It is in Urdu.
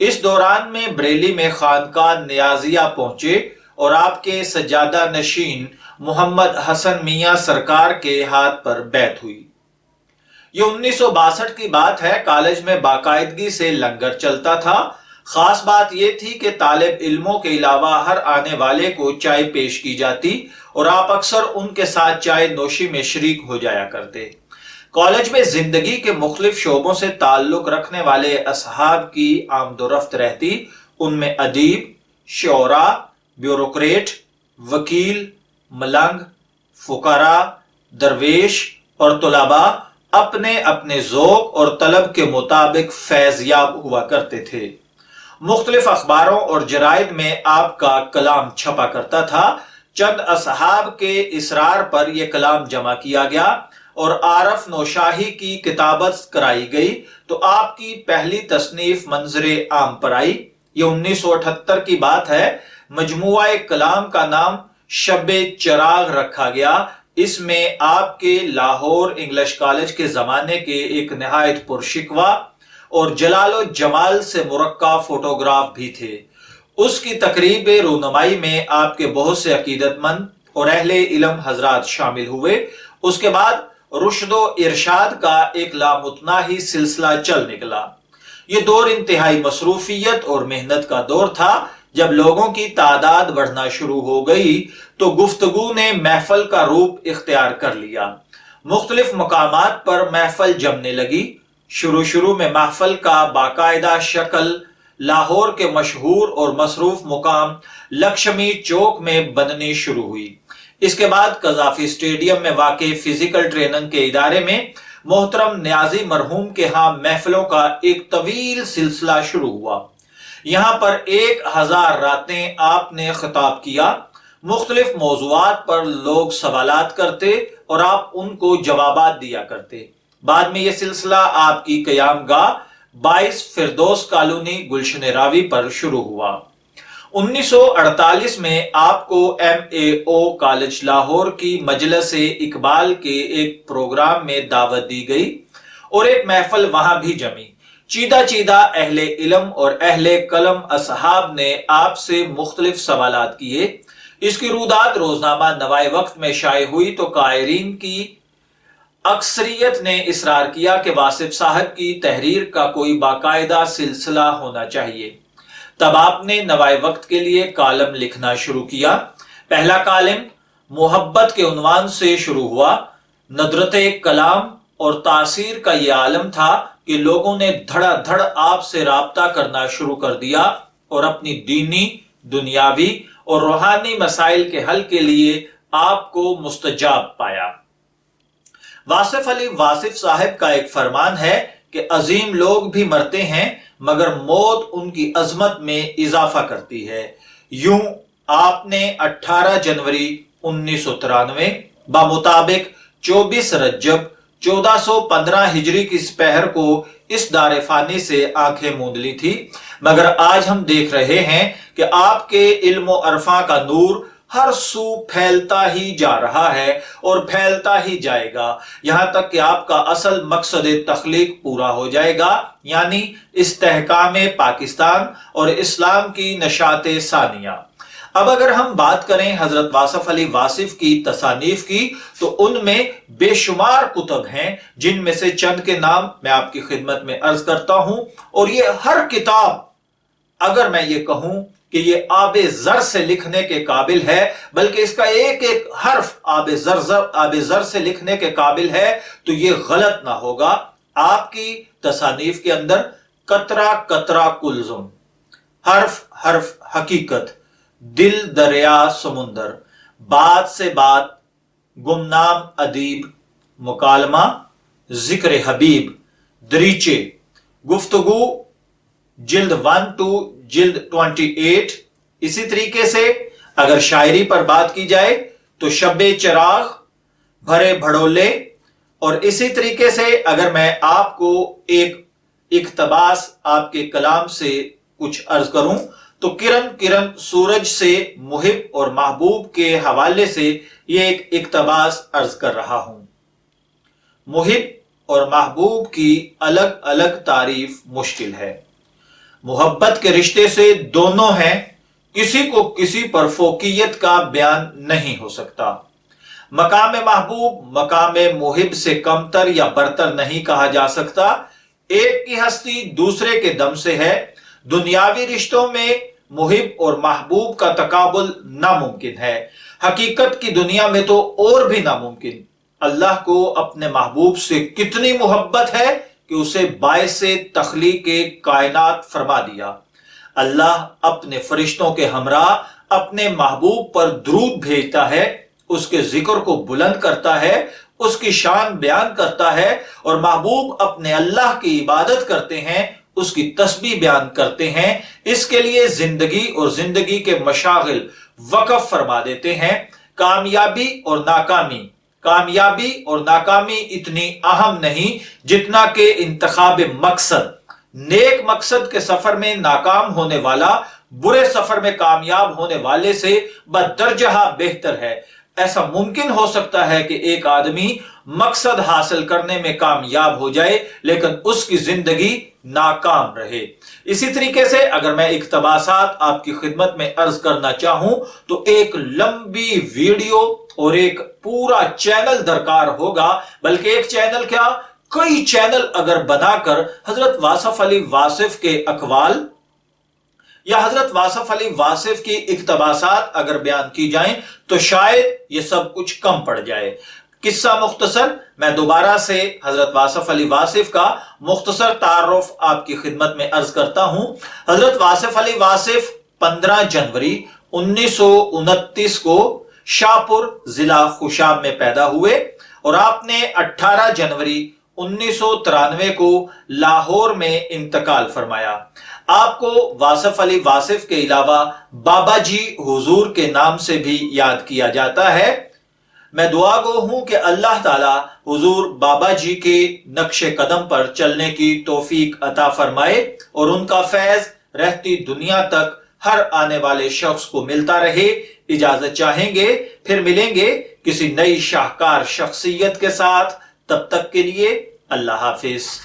اس دوران میں بریلی میں خانقاہ نیازیہ پہنچے اور آپ کے سجادہ نشین محمد حسن میاں سرکار کے ہاتھ پر بیعت ہوئی۔ یہ 1962 کی بات ہے۔ کالج میں باقاعدگی سے لنگر چلتا تھا۔ خاص بات یہ تھی کہ طالب علموں کے علاوہ ہر آنے والے کو چائے پیش کی جاتی اور آپ اکثر ان کے ساتھ چائے نوشی میں شریک ہو جایا کرتے۔ کالج میں زندگی کے مختلف شعبوں سے تعلق رکھنے والے اصحاب کی آمد و رفت رہتی۔ ان میں ادیب، شعراء، بیوروکریٹ، وکیل، ملنگ، فقراء، درویش اور طلباء اپنے اپنے ذوق اور طلب کے مطابق فیض یاب ہوا کرتے تھے۔ مختلف اخباروں اور جرائد میں آپ کا کلام چھپا کرتا تھا۔ چند اصحاب کے اصرار پر یہ کلام جمع کیا گیا اور عارف نوشاہی کی کتابت کرائی گئی تو آپ کی پہلی تصنیف منظر عام پر آئی۔ یہ 1978 کی بات ہے۔ مجموعہ کلام کا نام شب چراغ رکھا گیا۔ اس میں آپ کے لاہور انگلش کالج کے زمانے کے ایک نہایت پرشکوہ اور جلال و جمال سے مرقع فوٹوگراف بھی تھے۔ اس کی تقریب رونمائی میں آپ کے بہت سے عقیدت مند اور اہل علم حضرات شامل ہوئے۔ اس کے بعد رشد و ارشاد کا ایک لامتناہی سلسلہ چل نکلا۔ یہ دور انتہائی مصروفیت اور محنت کا دور تھا۔ جب لوگوں کی تعداد بڑھنا شروع ہو گئی تو گفتگو نے محفل کا روپ اختیار کر لیا۔ مختلف مقامات پر محفل جمنے لگی۔ شروع میں محفل کا باقاعدہ شکل لاہور کے مشہور اور مصروف مقام لکشمی چوک میں بننی شروع ہوئی۔ اس کے بعد قذافی اسٹیڈیم میں واقع فزیکل ٹریننگ کے ادارے میں محترم نیازی مرحوم کے ہاں محفلوں کا ایک طویل سلسلہ شروع ہوا۔ یہاں پر 1000 راتیں آپ نے خطاب کیا۔ مختلف موضوعات پر لوگ سوالات کرتے اور آپ ان کو جوابات دیا کرتے۔ بعد میں یہ سلسلہ آپ کی قیام گاہ 22 فردوس کالونی گلشن راوی پر شروع ہوا۔ 1948 میں آپ کو MAO کالج لاہور کی مجلس اقبال کے ایک پروگرام میں دعوت دی گئی اور ایک محفل وہاں بھی جمی۔ چیدہ اہل علم اور اہل قلم اصحاب نے آپ سے مختلف سوالات کیے۔ اس کی روداد روزنامہ نوائے وقت میں شائع ہوئی تو قائرین کی اکثریت نے اصرار کیا کہ واصف صاحب کی تحریر کا کوئی باقاعدہ سلسلہ ہونا چاہیے۔ تب آپ نے نوائے وقت کے لیے کالم لکھنا شروع کیا۔ پہلا کالم محبت کے عنوان سے شروع ہوا۔ ندرت کلام اور تاثیر کا یہ عالم تھا کہ لوگوں نے دھڑا دھڑ آپ سے رابطہ کرنا شروع کر دیا اور اپنی دینی، دنیاوی اور روحانی مسائل کے حل کے لیے آپ کو مستجاب پایا۔ واصف علی واصف صاحب کا ایک فرمان ہے کہ عظیم لوگ بھی مرتے ہیں مگر موت ان کی عظمت میں اضافہ کرتی ہے۔ یوں آپ نے 18 جنوری 1993 بمطابق 24 رجب 1415 ہجری کی سپہر کو اس دار فانی سے آنکھیں موند لی تھی، مگر آج ہم دیکھ رہے ہیں کہ آپ کے علم و عرفاں کا نور ہر سو پھیلتا ہی جا رہا ہے اور پھیلتا ہی جائے گا، یہاں تک کہ آپ کا اصل مقصد تخلیق پورا ہو جائے گا، یعنی استحکام پاکستان اور اسلام کی نشاط ثانیہ۔ اب اگر ہم بات کریں حضرت واصف علی واصف کی تصانیف کی تو ان میں بے شمار کتب ہیں، جن میں سے چند کے نام میں آپ کی خدمت میں عرض کرتا ہوں، اور یہ ہر کتاب اگر میں یہ کہوں کہ یہ آب زر سے لکھنے کے قابل ہے، بلکہ اس کا ایک ایک حرف آب زر سے لکھنے کے قابل ہے، تو یہ غلط نہ ہوگا۔ آپ کی تصانیف کے اندر قطرہ قطرہ کلزم، حرف حرف حقیقت، دل دریا سمندر، بات سے بات، گمنام ادیب، مکالمہ، ذکر حبیب، دریچے، گفتگو، جلد 1 to جلد 28۔ اسی طریقے سے اگر شاعری پر بات کی جائے تو شب چراغ، بھرے بھڑولے، اور اسی طریقے سے اگر میں آپ کو ایک اقتباس آپ کے کلام سے کچھ عرض کروں تو کرن کرن سورج سے محب اور محبوب کے حوالے سے یہ ایک اقتباس عرض کر رہا ہوں۔ محب اور محبوب کی الگ الگ تعریف مشکل ہے۔ محبت کے رشتے سے دونوں ہیں، کسی کو کسی پر فوقیت کا بیان نہیں ہو سکتا۔ مقام محبوب مقام محب سے کمتر یا برتر نہیں کہا جا سکتا۔ ایک کی ہستی دوسرے کے دم سے ہے۔ دنیاوی رشتوں میں محب اور محبوب کا تقابل ناممکن ہے، حقیقت کی دنیا میں تو اور بھی ناممکن۔ اللہ کو اپنے محبوب سے کتنی محبت ہے کہ اسے باعث تخلیق کائنات فرما دیا۔ اللہ اپنے فرشتوں کے ہمراہ اپنے محبوب پر درود بھیجتا ہے، اس کے ذکر کو بلند کرتا ہے، اس کی شان بیان کرتا ہے، اور محبوب اپنے اللہ کی عبادت کرتے ہیں، اس کی تسبیح بیان کرتے ہیں، اس کے لیے زندگی اور زندگی کے مشاغل وقف فرما دیتے ہیں۔ کامیابی اور ناکامی اتنی اہم نہیں جتنا کہ انتخاب مقصد۔ نیک مقصد کے سفر میں ناکام ہونے والا برے سفر میں کامیاب ہونے والے سے بدرجہ بہتر ہے۔ ایسا ممکن ہو سکتا ہے کہ ایک آدمی مقصد حاصل کرنے میں کامیاب ہو جائے لیکن اس کی زندگی ناکام رہے۔ اسی طریقے سے اگر میں اقتباسات آپ کی خدمت میں عرض کرنا چاہوں تو ایک لمبی ویڈیو اور ایک پورا چینل درکار ہوگا، بلکہ ایک چینل کیا کئی چینل اگر بنا کر حضرت واصف علی واصف کے اقوال یا حضرت واصف علی واصف کی اقتباسات اگر بیان کی جائیں تو شاید یہ سب کچھ کم پڑ جائے۔ قصہ مختصر، میں دوبارہ سے حضرت واصف علی واصف کا مختصر تعارف آپ کی خدمت میں عرض کرتا ہوں۔ حضرت واصف علی واصف 15 جنوری 1929 کو شاہپور ضلع خوشاب میں پیدا ہوئے اور آپ نے 18 جنوری 1993 کو لاہور میں انتقال فرمایا۔ آپ کو واصف علی واصف کے علاوہ بابا جی حضور کے نام سے بھی یاد کیا جاتا ہے۔ میں دعا گو ہوں کہ اللہ تعالی حضور بابا جی کے نقش قدم پر چلنے کی توفیق عطا فرمائے اور ان کا فیض رہتی دنیا تک ہر آنے والے شخص کو ملتا رہے۔ اجازت چاہیں گے، پھر ملیں گے کسی نئی شاہکار شخصیت کے ساتھ، تب تک کے لیے اللہ حافظ۔